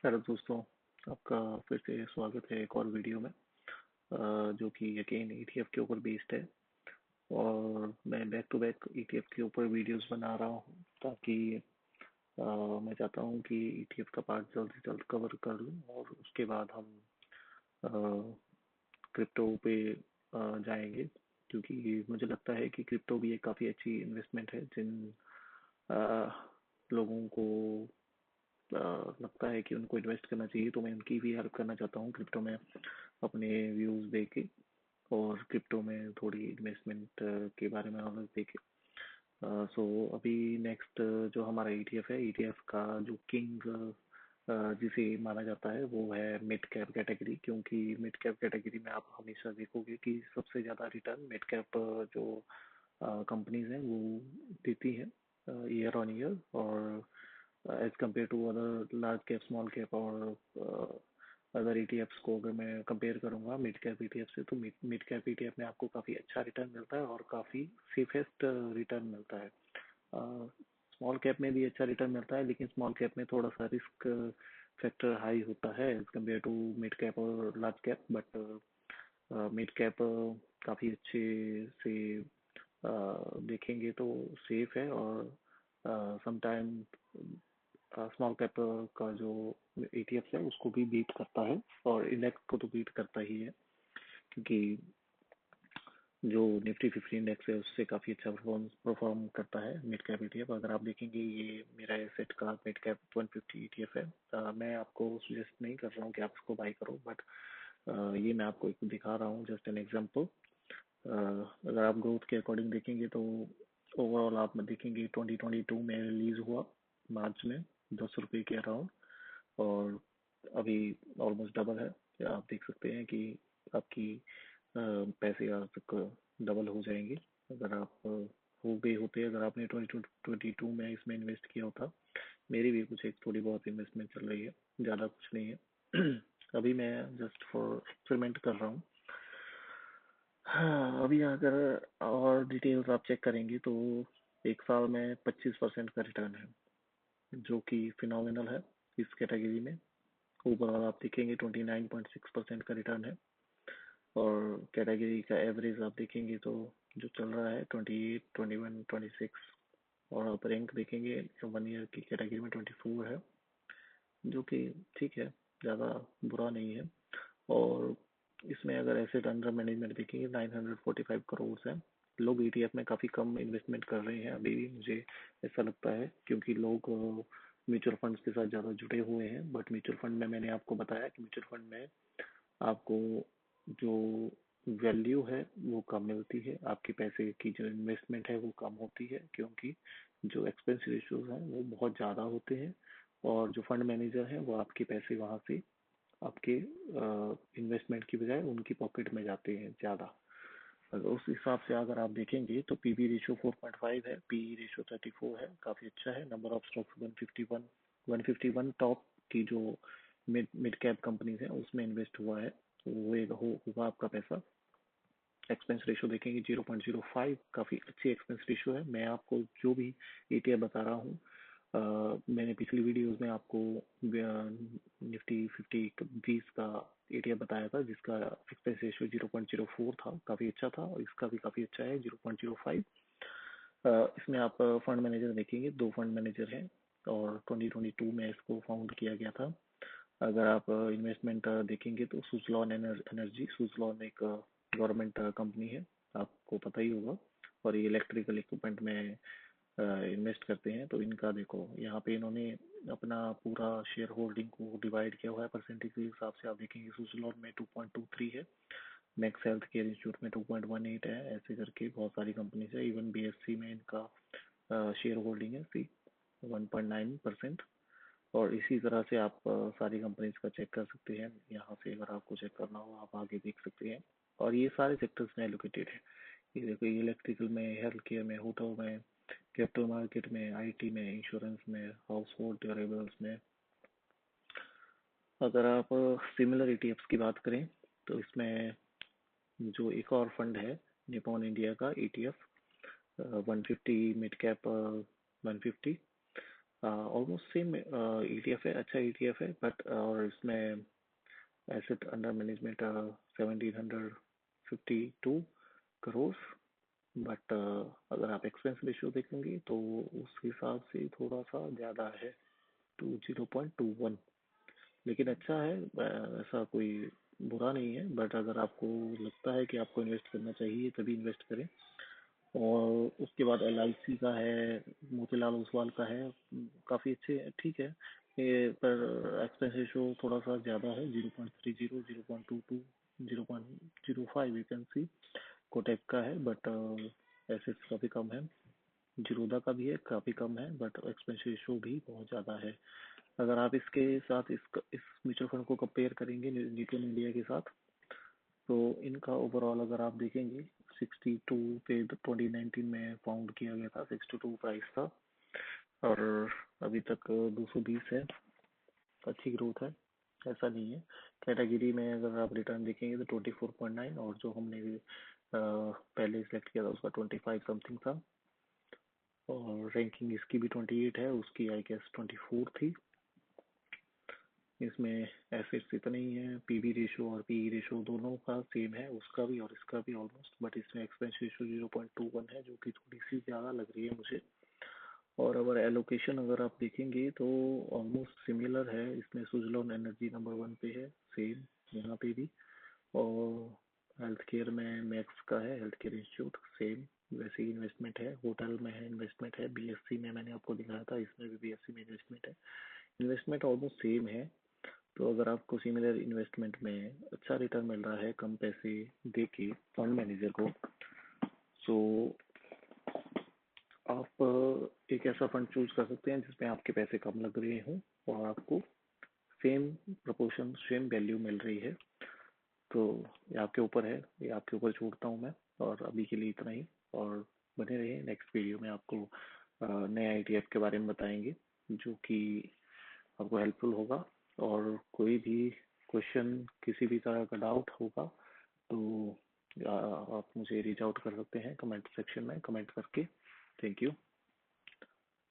Hello दोस्तों, आपका फिर से स्वागत है एक और वीडियो में जो कि अगेन ईटीएफ के ऊपर बेस्ड है। और मैं बैक टू बैक ईटीएफ के ऊपर वीडियोस बना रहा हूँ ताकि मैं चाहता हूँ कि ईटीएफ का पार्ट जल्द से जल्द कवर कर लूँ और उसके बाद हम क्रिप्टो पे जाएंगे, क्योंकि मुझे लगता है कि क्रिप्टो भी एक काफ़ी अच्छी इन्वेस्टमेंट है। जिन अ, लोगों को लगता है कि उनको इन्वेस्ट करना चाहिए, तो मैं उनकी भी हेल्प करना चाहता हूँ क्रिप्टो में अपने व्यूज़ दे के और क्रिप्टो में थोड़ी इन्वेस्टमेंट के बारे में नॉलेज दे के। सो अभी नेक्स्ट जो हमारा ईटीएफ है, ईटीएफ का जो किंग जिसे माना जाता है वो है मिड कैप कैटेगरी, क्योंकि मिड कैप कैटेगरी में आप हमेशा देखोगे कि सबसे ज़्यादा रिटर्न मिड कैप जो कंपनीज हैं वो देती हैं ईयर ऑन ईयर। और as compare to other large cap small cap और अदर ईटीएफ्स को अगर मैं कंपेयर करूंगा मिड कैप ईटीएफ से, तो मिड कैप ईटीएफ में आपको काफ़ी अच्छा रिटर्न मिलता है और काफ़ी सेफेस्ट रिटर्न मिलता है। स्मॉल कैप में भी अच्छा रिटर्न मिलता है, लेकिन स्मॉल कैप में थोड़ा सा रिस्क फैक्टर हाई होता है as compare to mid cap और large cap. But mid cap काफ़ी अच्छे से देखेंगे तो सेफ है, और समटाइम स्मॉल कैप का जो ईटीएफ है उसको भी बीट करता है, और इंडेक्स को तो बीट करता ही है, क्योंकि जो निफ्टी 50 इंडेक्स है उससे काफ़ी अच्छा परफॉर्म करता है मिड कैप ईटीएफ। अगर आप देखेंगे, ये मेरा एसेट का मिड कैप 150 ईटीएफ है। मैं आपको सजेस्ट नहीं कर रहा हूँ कि आप इसको बाई करो, बट ये मैं आपको एक दिखा रहा हूँ, जस्ट एन एग्जांपल। अगर आप ग्रोथ के अकॉर्डिंग देखेंगे तो ओवरऑल आप देखेंगे 2022 में रिलीज हुआ मार्च में 10 रुपये के अराउंड, और अभी ऑलमोस्ट डबल है। या आप देख सकते हैं कि आपकी पैसे आज तक डबल हो जाएंगे अगर आप हो गए होते, अगर आपने 2022 में इसमें इन्वेस्ट किया होता। मेरी भी कुछ एक थोड़ी बहुत इन्वेस्टमेंट चल रही है, ज़्यादा कुछ नहीं है। अभी मैं जस्ट फॉर एक्सपेरिमेंट कर रहा हूँ। हाँ, अभी अगर और डिटेल्स आप चेक करेंगे तो एक साल में 25% का रिटर्न है, जो कि फिनोमिनल है इस कैटेगरी में। ओवरऑल आप देखेंगे 29.6% का रिटर्न है, और कैटेगरी का एवरेज आप देखेंगे तो जो चल रहा है 28, 21, 26, और आप रैंक देखेंगे 1 ईयर की कैटेगरी में 24 है, जो कि ठीक है, ज़्यादा बुरा नहीं है। और इसमें अगर एसेट अंडर मैनेजमेंट देखेंगे 945 करोड़ है। लोग ईटीएफ में काफ़ी कम इन्वेस्टमेंट कर रहे हैं अभी भी, मुझे ऐसा लगता है, क्योंकि लोग म्यूचुअल फंड्स के साथ ज़्यादा जुड़े हुए हैं। बट म्यूचुअल फंड में मैंने आपको बताया कि म्यूचुअल फंड में आपको जो वैल्यू है वो कम मिलती है, आपके पैसे की जो इन्वेस्टमेंट है वो कम होती है, क्योंकि जो एक्सपेंस रेशियोज हैं वो बहुत ज़्यादा होते हैं, और जो फंड मैनेजर हैं वो आपके पैसे वहाँ से आपके इन्वेस्टमेंट की बजाय उनकी पॉकेट में जाते हैं ज़्यादा। अगर उस हिसाब से अगर आप देखेंगे तो पीबी रेशियो 4.5 है, पीई रेशियो 34 है, काफ़ी अच्छा है। नंबर ऑफ स्टॉक्स 151, 151 टॉप की जो मिड मिड कैप कंपनीज हैं उसमें इन्वेस्ट हुआ है, तो वो होगा आपका पैसा। एक्सपेंस रेशियो देखेंगे 0.05, काफ़ी अच्छी एक्सपेंस रेशियो है। मैं आपको जो भी एटीएफ बता रहा हूँ, मैंने पिछली वीडियोस में आपको निफ्टी 50 20 का एटीएफ बताया था, जिसका एक्सपेंस रेशियो 0.04 था, काफ़ी अच्छा था, और इसका भी काफ़ी अच्छा है 0.05। इसमें आप फंड मैनेजर देखेंगे, दो फंड मैनेजर हैं, और 2022 में इसको फाउंड किया गया था। अगर आप इन्वेस्टमेंट देखेंगे तो सुजलॉन एनर्जी, सुजलॉन एक गवर्नमेंट कंपनी है, आपको पता ही होगा, और ये इलेक्ट्रिकल इक्विपमेंट में इन्वेस्ट करते हैं। तो इनका देखो यहाँ पे इन्होंने अपना पूरा शेयर होल्डिंग को डिवाइड किया हुआ है परसेंटेज के हिसाब से। आप देखेंगे सुजलॉन में 2.23 है, मैक्स हेल्थ केयर इंस्टीट्यूट में 2.18 है, ऐसे करके बहुत सारी कंपनीज है। इवन बीएससी में इनका शेयर होल्डिंग है सी 1.9%। और इसी तरह से आप सारी कंपनीज का चेक कर सकते हैं यहाँ से, अगर आपको चेक करना हो आप आगे देख सकते हैं। और ये सारे सेक्टर्स में एलोकेटेड है। ये देखो, इलेक्ट्रिकल में, हेल्थ केयर में, होटल में, कैपिटल मार्केट में, आईटी में, इंश्योरेंस में, हाउस होल्ड ड्यूरेबल्स में। अगर आप सिमिलर ईटीएफ्स की बात करें तो इसमें जो एक और फंड है, निपॉन इंडिया का ETF 150 mid cap 150, almost same ETF है, अच्छा ETF है, बट और इसमें asset under management 1752 crore. But अगर आप एक्सपेंस रेशियो देखेंगे तो उस हिसाब से थोड़ा सा ज़्यादा है, 0.21। लेकिन अच्छा है, ऐसा कोई बुरा नहीं है। बट अगर आपको लगता है कि आपको इन्वेस्ट करना चाहिए तभी इन्वेस्ट करें। और उसके बाद LIC का है, मोतीलाल ओसवाल का है, काफ़ी अच्छे, ठीक है ये, पर एक्सपेंस रेशो थोड़ा सा ज़्यादा है, 0.30, 0.22, 0.05 वैकेंसी। कोटेक का है, बट एसेट्स काफ़ी कम है। जीरोधा का भी है, काफ़ी कम है, बट एक्सपेंस रेशो भी बहुत ज़्यादा है। अगर आप इसके साथ इस म्यूचुअल फंड को कंपेयर करेंगे निटन इंडिया के साथ, तो इनका ओवरऑल अगर आप देखेंगे 62 पे 2019 में फाउंड किया गया था, 62 प्राइस था, और अभी तक 220 है। अच्छी ग्रोथ है, ऐसा नहीं है। कैटेगरी में अगर आप रिटर्न देखेंगे तो 24.9, और जो हमने पहले सिलेक्ट किया था उसका 25 समथिंग था। और रैंकिंग इसकी भी 28 है, उसकी आई गेस 24 थी। इसमें एसेट्स इतने ही है, PB रेशो और PE रेशो दोनों का सेम है, उसका भी और इसका भी ऑलमोस्ट। बट इसमें एक्सपेंस रेशो 0.21 है, जो कि थोड़ी सी ज़्यादा लग रही है मुझे। और अगर एलोकेशन अगर आप देखेंगे तो ऑलमोस्ट सिमिलर है, इसमें सुजलॉन एनर्जी नंबर 1 पे है, सेम यहाँ पे भी। और हेल्थ केयर में मैक्स का है, हेल्थ केयर इंस्टीट्यूट, सेम वैसे ही इन्वेस्टमेंट है। होटल में है, इन्वेस्टमेंट है। BSC में मैंने आपको दिखाया था, इसमें भी BSC में इन्वेस्टमेंट है। इन्वेस्टमेंट ऑलमोस्ट सेम है। तो अगर आपको सिमिलर इन्वेस्टमेंट में अच्छा रिटर्न मिल रहा है कम पैसे दे के फंड मैनेजर को, तो आप एक ऐसा फंड चूज कर सकते हैं जिसमें आपके पैसे कम लग रहे हों और आपको सेम प्रोपोर्शन, सेम वैल्यू मिल रही है। तो ये आपके ऊपर है, ये आपके ऊपर छोड़ता हूँ मैं। और अभी के लिए इतना ही। और बने रहिए, नेक्स्ट वीडियो में आपको नए ITF के बारे में बताएंगे, जो कि आपको हेल्पफुल होगा। और कोई भी क्वेश्चन, किसी भी तरह का डाउट होगा तो आप मुझे रीच आउट कर सकते हैं कमेंट सेक्शन में कमेंट करके। Thank you.